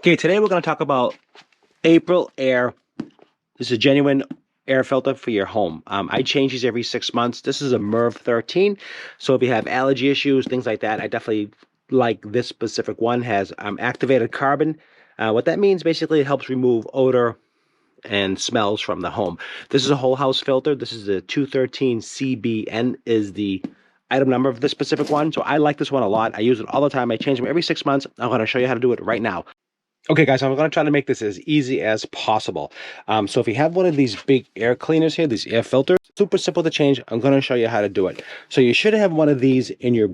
Okay, today we're going to talk about Aprilaire. This is a genuine air filter for your home. I change these every 6 months. This is a MERV 13, so if you have allergy issues, things like that, I definitely like this specific one. Has activated carbon. What that means, basically, it helps remove odor and smells from the home. This is a whole house filter. This is the 213 CBN is the item number of this specific one. So I like this one a lot. I use it all the time. I change them every 6 months. I'm going to show you how to do it right now. Okay, guys, I'm going to try to make this as easy as possible. So if you have one of these big air cleaners here, these air filters, super simple to change. I'm going to show you how to do it. So you should have one of these in your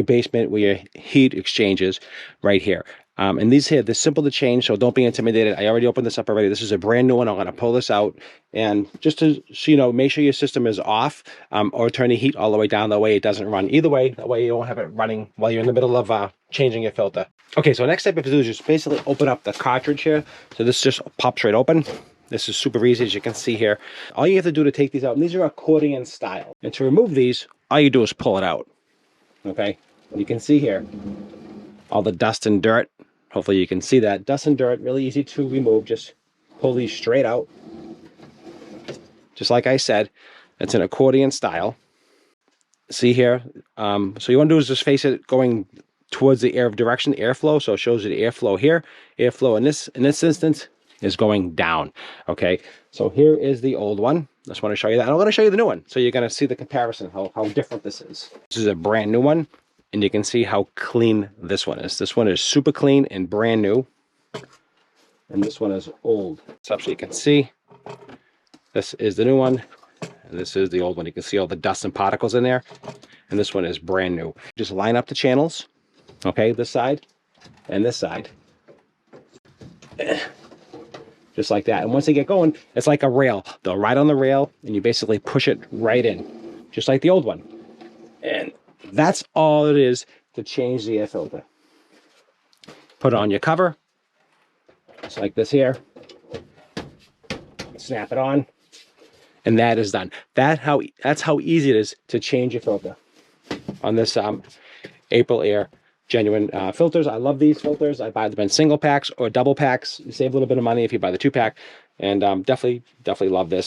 basement where your heat exchanges right here. And these here, they're simple to change, so don't be intimidated. I already opened this up already. This is a brand new one. I'm going to pull this out, and just to, so you know, make sure your system is off, or turn the heat all the way down. That way it doesn't run. Either way, that way you won't have it running while you're in the middle of changing your filter. Okay, so next step you have to do is just basically open up the cartridge here. So this just pops right open. This is super easy, as you can see here. All you have to do to take these out, and these are accordion style. And to remove these, all you do is pull it out. Okay, you can see here all the dust and dirt. Hopefully you can see that. Dust and dirt, really easy to remove. Just pull these straight out. Just like I said, it's an accordion style. See here? So you want to do is just face it going towards the air direction, airflow. So it shows you the airflow here. Airflow in this instance is going down. Okay, so here is the old one. Just want to show you that. And I'm going to show you the new one. So you're going to see the comparison, how different this is. This is a brand new one. And you can see how clean this one is. This one is super clean and brand new. And this one is old. So you can see, this is the new one. And this is the old one. You can see all the dust and particles in there. And this one is brand new. Just line up the channels. Okay, this side and this side. Just like that. And once they get going, it's like a rail. They'll ride on the rail and you basically push it right in. Just like the old one. And that's all it is to change the air filter. Put on your cover, just like this here. Snap it on, and that is done. That's how easy it is to change your filter on this Aprilaire genuine filters. I love these filters. I buy them in single packs or double packs. You save a little bit of money if you buy the 2-pack, and definitely love this.